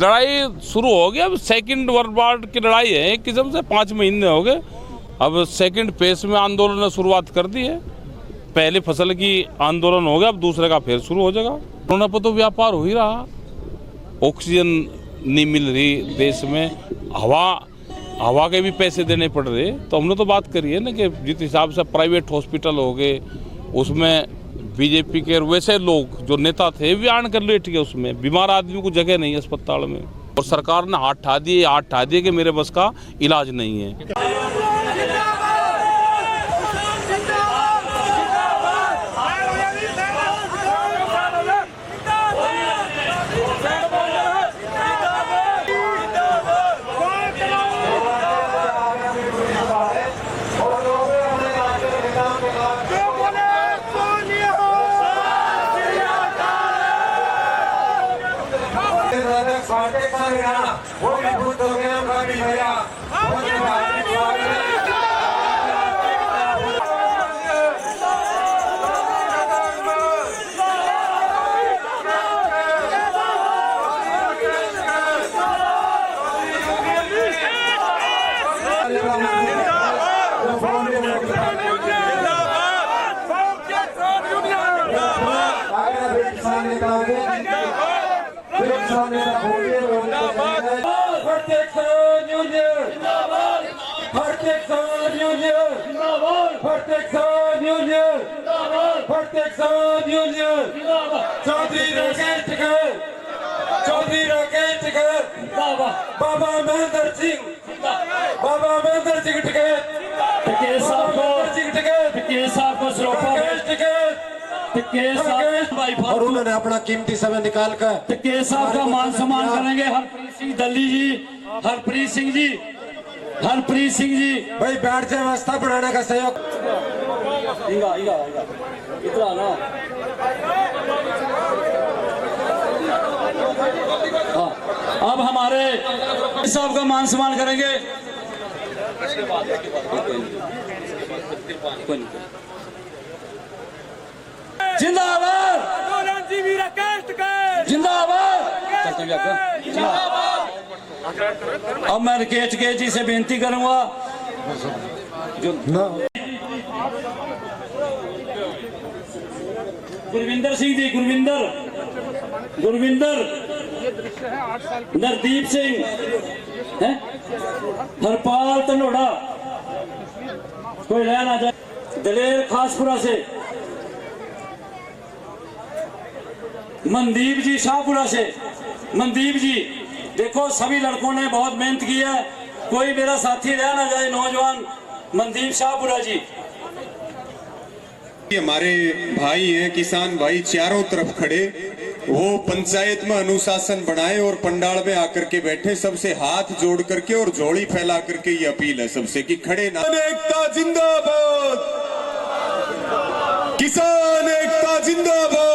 लड़ाई शुरू हो गई। अब सेकंड वर्ल्ड की लड़ाई है एक किस्म से। 5 महीने हो गए। अब सेकंड फेज में आंदोलन ने शुरुआत कर दी है। पहले फसल की आंदोलन हो गया, अब दूसरे का फिर शुरू हो जाएगा। कोरोना पर तो व्यापार हो ही रहा। ऑक्सीजन नहीं मिल रही देश में, हवा के भी पैसे देने पड़ रहे। तो हमने तो बात करी है ना कि जिस हिसाब से प्राइवेट हॉस्पिटल हो गए उसमें बीजेपी के वैसे लोग जो नेता थे भी आन कर लेट गए। उसमें बीमार आदमी को जगह नहीं है अस्पताल में, और सरकार ने हाथ ठा दिए कि मेरे बस का इलाज नहीं है। वो भी भूत हो गया भैया। बाबा महेंद्र सिंह और उन्होंने अपना कीमती समय निकाल कर टिकेश साहब का मान सम्मान करेंगे। हरप्रीत सिंह दल्ली जी, हरप्रीत सिंह जी भाई बैठ जाए, व्यवस्था बढ़ाने का सहयोग। इतना ना अब हमारे साहब का मान सम्मान करेंगे। जिंदाबाद जिंदाबाद। अब मैं केच जी से बेनती करूंगा जो गुरविंदर सिंह जी, गुरविंदर नरदीप सिंह, हरपाल तनोड़ा, कोई रह ना जाए, दलेर खासपुरा से, मनदीप जी शाहपुरा से। मनदीप जी देखो, सभी लड़कों ने बहुत मेहनत की है, कोई मेरा साथी रह ना जाए। नौजवान मनदीप शाहपुरा जी, हमारे भाई हैं, किसान भाई चारों तरफ खड़े, वो पंचायत में अनुशासन बनाए और पंडाल में आकर के बैठे, सबसे हाथ जोड़ करके और झोली फैला करके ये अपील है सबसे कि खड़े ना। एकता जिंदाबाद, किसान एकता जिंदाबाद।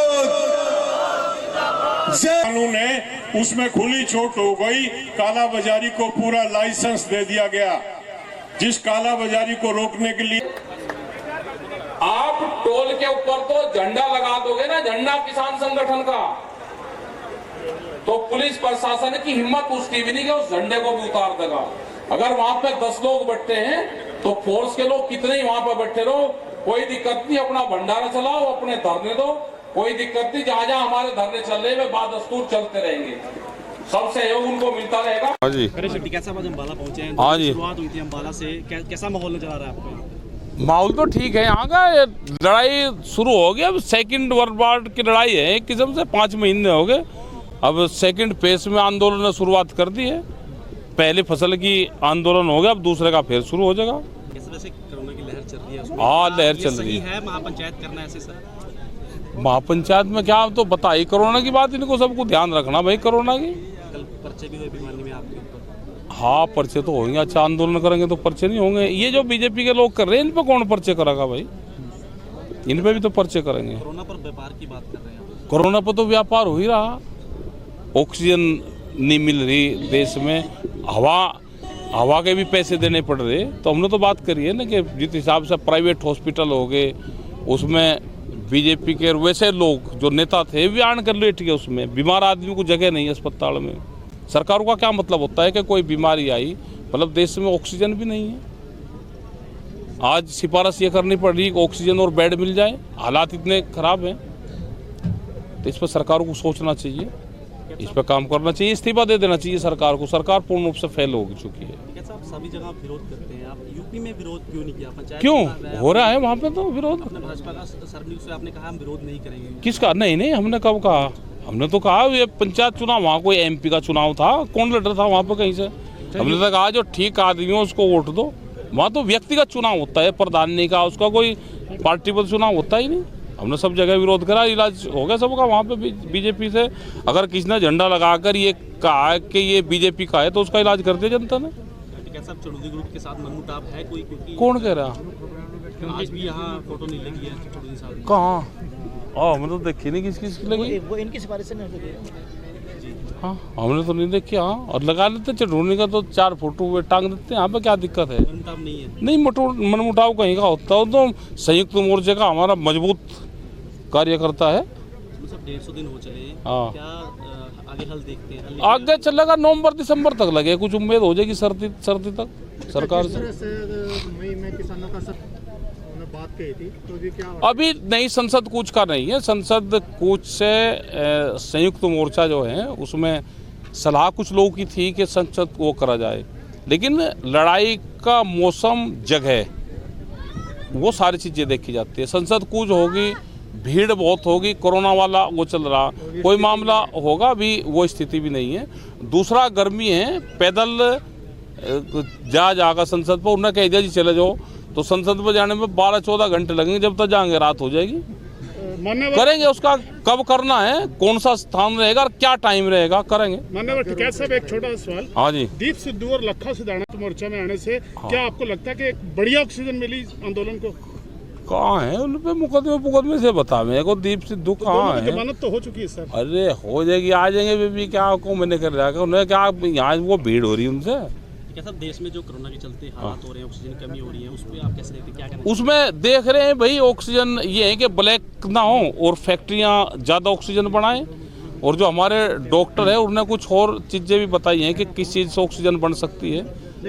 कानून है उसमें खुली छूट हो गई, काला बाजारी को पूरा लाइसेंस दे दिया गया। जिस काला बाजारी को रोकने के लिए आप टोल के ऊपर तो झंडा लगा दोगे ना, झंडा किसान संगठन का, तो पुलिस प्रशासन की हिम्मत उसकी भी नहीं कि उस झंडे को भी उतार देगा। अगर वहां पे 10 लोग बैठे हैं तो फोर्स के लोग कितने ही वहां पे बैठे रहो, कोई दिक्कत नहीं। अपना भंडारा चलाओ, अपने धरने दो, कोई दिक्कत नहीं। जहां जहां हमारे धरने चल रहे हैं बाद दस्तूर चलते रहेंगे, सब सहयोग उनको मिलता रहेगा। हाँ जी, कैसा अम्बाला पहुंचे हैं? हाँ जी, शुरुआत हुई थी अम्बाला से, कैसा माहौल नजर आ रहा है आपको? माहौल तो ठीक है यहाँ का। लड़ाई शुरू हो गई। अब सेकंड वर्ल्ड की लड़ाई है एक किस्म से। 5 महीने हो गए। अब सेकंड फेज में आंदोलन ने शुरुआत कर दी है। पहले फसल की आंदोलन हो गया, अब दूसरे का फिर शुरू हो जाएगा। इस वजह से कोरोना की लहर चल रही है। हाँ, लहर चल रही है। महापंचायत करना है ऐसे सर? महापंचायत में क्या, तो बताइए कोरोना की बात, इनको सबको ध्यान रखना भाई कोरोना की। कल पर्चे भी हुए भिवानी में आपके ऊपर? हाँ, पर्चे तो होंगे। अच्छा, आंदोलन करेंगे तो पर्चे नहीं होंगे। ये जो बीजेपी के लोग कर रहे हैं, इन पे कौन पर्चे करेगा भाई? इन पे भी तो पर्चे करेंगे। कोरोना पर व्यापार की बात कर रहे हैं? कोरोना पर तो व्यापार हो ही रहा। ऑक्सीजन नहीं मिल रही देश में, हवा के भी पैसे देने पड़ रहे। तो हमने तो बात करी है ना कि जिस हिसाब से प्राइवेट हॉस्पिटल हो गए उसमें बीजेपी के वैसे लोग जो नेता थे भी आन कर लेट गए। उसमें बीमार आदमी को जगह नहीं है अस्पताल में, सरकारों का क्या मतलब होता है कि कोई बीमारी आई, मतलब देश में ऑक्सीजन भी नहीं है, आज सिफारिश ये करनी पड़ रही है कि ऑक्सीजन और बेड मिल जाए, हालात इतने खराब हैं। तो इस पर सरकारों को सोचना चाहिए, इस पर काम करना चाहिए, इस्तीफा दे देना चाहिए सरकार को। सरकार पूर्ण रूप से फेल हो चुकी है। आप सभी जगह विरोध करते हैं, आप यूपी में विरोध क्यों नहीं किया? पंचायत क्यों हो रहा है वहाँ पे तो विरोध? अपने भाजपा का सर्वनियुक्त से आपने कहा हम विरोध नहीं करेंगे। किसका? नहीं, हमने कब कहा? हमने तो कहा ये पंचायत चुनाव, वहाँ कोई एमपी का चुनाव था, कौन लड़ था वहाँ पे कहीं से? हमने तो कहा जो ठीक आदमी हो उसको वोट दो। वहाँ तो व्यक्तिगत चुनाव होता है, प्रधान नहीं का, उसका कोई पार्टी पर चुनाव होता ही नहीं। हमने सब जगह विरोध करा, इलाज हो गया सबका वहाँ पे बीजेपी से। अगर किसी ने झंडा लगाकर ये कहा कि ये बीजेपी का है तो उसका इलाज कर दिया जनता ने। कैसा चौधरी ग्रुप के साथ मनमुटाव है कोई? क्योंकि कौन कह रहा? आज भी यहाँ फोटो नहीं लगी है चौधरी साहब। कहाँ? हमने तो देखी नहीं किस की लगी। वो इनकी सिफारिश से नहीं लगी। हाँ, हमने तो नहीं देखी। हाँ, और लगा लेते चढ़ोनी का तो 4 फोटो टांग देते हैं, यहाँ पे क्या दिक्कत है? मनमुटाव नहीं है। नहीं, मनमुटाव कहीं का होता हो तो संयुक्त मोर्चे का हमारा मजबूत कार्यकर्ता है। 150 दिन हो चले, हाँ। क्या आगे हल देखते हैं? आगे चलेगा, नवंबर दिसंबर तक लगे, कुछ उम्मीद हो जाएगी सर्दी तक सरकार से। मई में किसानों का सब बात कही थी, तो ये क्या अभी नहीं, संसद कूच का नहीं है। संसद कूच से संयुक्त मोर्चा जो है उसमें सलाह कुछ लोगों की थी कि संसद वो करा जाए, लेकिन लड़ाई का मौसम, जगह, वो सारी चीज़ें देखी जाती है। संसद कूच होगी, भीड़ बहुत होगी, कोरोना वाला वो चल रहा, कोई मामला होगा, अभी वो स्थिति भी नहीं है। दूसरा गर्मी है, पैदल जाकर संसद पर उन्होंने कह दिया जी चले जाओ, तो संसद पर जाने में 12-14 घंटे लगेंगे, जब तक जाएंगे रात हो जाएगी। करेंगे, उसका कब करना है, कौन सा स्थान रहेगा और क्या टाइम रहेगा, करेंगे। माननीय टिकैत साहब, एक छोटा सवाल। हाँ जी। दीप सिद्धू और लखा सिधाना मोर्चा में आने से क्या आपको लगता है कि एक बढ़िया ऑक्सीजन मिली आंदोलन को? कहाँ है उन पे मुकदमे से बता, मेरे को दीप सिद्धू कहाँ है? जमानत तो हो चुकी है सर। अरे हो जाएगी, आ जाएंगे बेबी, क्या को मैंने कर रहा है उन्हें, क्या यहाँ वो भीड़ हो रही है उनसे। क्या सब देश में जो कोरोना के चलते हालात हो रहे हैं, ऑक्सीजन कमी हो रही है, उस पर आप कैसे देखते हैं, क्या कहना? उसमें देख रहे हैं भाई, ऑक्सीजन ये है कि ब्लैक ना हो और फैक्ट्रियाँ ज़्यादा ऑक्सीजन बनाएं, और जो हमारे डॉक्टर है उन्होंने कुछ और चीज़ें भी बताई हैं कि किस चीज़ से ऑक्सीजन बन सकती है,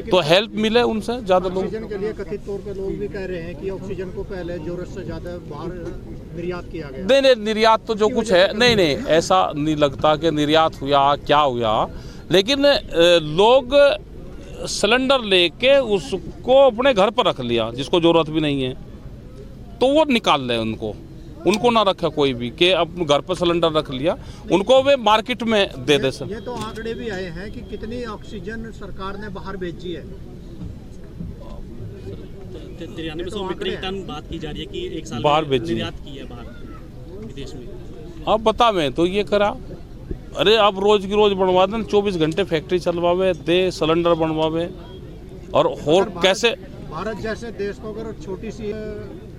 तो हेल्प मिले उनसे ज़्यादा लोग। ऑक्सीजन के लिए कथित तौर पे लोग भी कह रहे हैं कि ऑक्सीजन को पहले जरूरत से ज़्यादा बाहर निर्यात किया गया। नहीं, निर्यात तो जो कुछ है, नहीं, ऐसा नहीं लगता कि निर्यात हुआ, क्या हुआ, लेकिन लोग सिलेंडर लेके उसको अपने घर पर रख लिया, जिसको जरूरत भी नहीं है, तो वो निकाल ले, उनको ना रखा कोई भी कि अपने घर पर सिलेंडर रख लिया, उनको वे मार्केट में दे दे सर। ये तो आंकड़े भी आए हैं कि कितनी ऑक्सीजन सरकार ने बाहर भेजी है। 9300 मीट्रिक टन बात की जा रही है कि एक साल बाहर में भेजी निर्यात की है बाहर विदेश में। अब बता, मैं तो ये करा, अरे अब रोज की रोज बनवा दें, 24 घंटे फैक्ट्री चलवावे दे, सिलेंडर बनवावे, और कैसे? भारत जैसे देश को अगर छोटी सी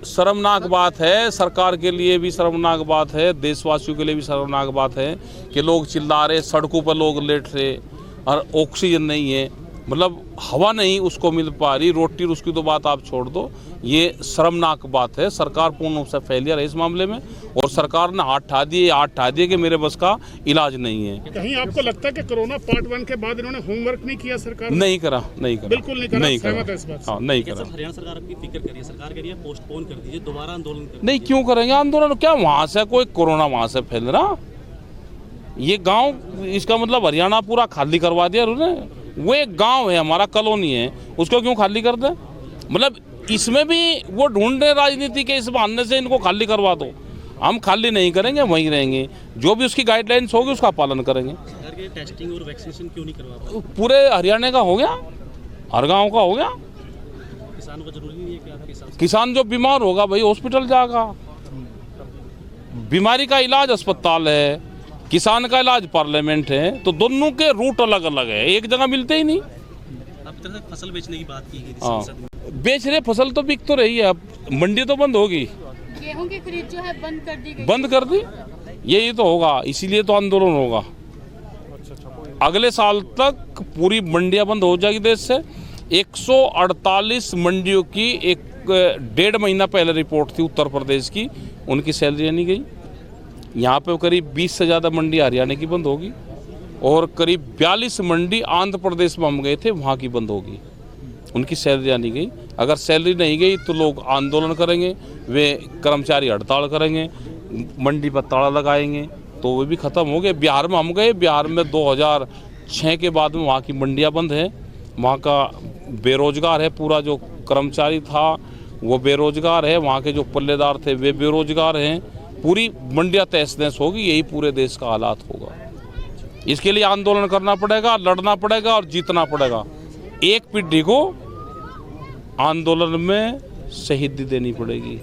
शर्मनाक बात है, सरकार के लिए भी शर्मनाक बात है, देशवासियों के लिए भी शर्मनाक बात है कि लोग चिल्ला रहे, सड़कों पर लोग लेट रहे और ऑक्सीजन नहीं है, मतलब हवा नहीं उसको मिल पा रही, रोटी उसकी तो बात आप छोड़ दो, ये शर्मनाक बात है। सरकार पूर्ण रूप से फेलियर है इस मामले में, और सरकार ने हाथ ठा दिए कि मेरे बस का इलाज नहीं है। कहीं आपको लगता है कि कोरोना पार्ट 1 के बाद इन्होंने होमवर्क नहीं किया सरकार? नहीं करा, बिल्कुल नहीं करा। सहमत है इस बात से? हाँ, नहीं क्या करा। सब हरियाणा सरकार की फिक्र करिए, सरकार कह रही है पोस्टपोन कर दीजिए, दोबारा आंदोलन कर नहीं, क्यों करेंगे आंदोलन? क्या वहाँ से कोई कोरोना वहाँ से फैल रहा? ये गांव, इसका मतलब हरियाणा पूरा खाली करवा दिया उन्होंने। वो एक गांव है हमारा, कॉलोनी है, उसको क्यों खाली कर दे? मतलब इसमें भी वो ढूंढ रहे राजनीति के इस बहाने से इनको खाली करवा दो। हम खाली नहीं करेंगे, वहीं रहेंगे, जो भी उसकी गाइडलाइंस होगी उसका पालन करेंगे। सरकार के टेस्टिंग और वैक्सीनेशन क्यों नहीं करवा पा रही? पूरे हरियाणा का हो गया, हर गाँव का हो गया। किसानों को जरूरी नहीं है कि आप किसान जो बीमार होगा भाई हॉस्पिटल जाएगा, बीमारी का इलाज अस्पताल है, किसान का इलाज पार्लियामेंट है, तो दोनों के रूट अलग अलग है, एक जगह मिलते ही नहीं। अब तरह से फसल बेचने की बात की गई थी हाँ, संसद में। बेच रहे, फसल तो बिक तो रही है, अब मंडी तो बंद होगी, गेहूं की खरीद जो है बंद कर दी गई। बंद कर दी, यही तो होगा, इसीलिए तो आंदोलन होगा। अगले साल तक पूरी मंडियां बंद हो जाएगी देश से। 148 मंडियों की एक 1.5 महीना पहले रिपोर्ट थी उत्तर प्रदेश की, उनकी सैलरी नहीं गई। यहाँ पे करीब 20 से ज़्यादा मंडी हरियाणा की बंद होगी। और करीब 42 मंडी आंध्र प्रदेश में हम गए थे, वहाँ की बंद होगी, उनकी सैलरी नहीं गई। अगर सैलरी नहीं गई तो लोग आंदोलन करेंगे, वे कर्मचारी हड़ताल करेंगे, मंडी पर ताला लगाएंगे, तो वो भी ख़त्म हो गए। बिहार में हम गए, बिहार में 2006 के बाद में वहाँ की मंडियाँ बंद हैं, वहाँ का बेरोजगार है, पूरा जो कर्मचारी था वो बेरोजगार है, वहाँ के जो पल्लेदार थे वे बेरोजगार हैं, पूरी मंडियाँ तहस नहस होगी। यही पूरे देश का हालात होगा। इसके लिए आंदोलन करना पड़ेगा, लड़ना पड़ेगा और जीतना पड़ेगा। एक पीढ़ी को आंदोलन में शहीदी देनी पड़ेगी।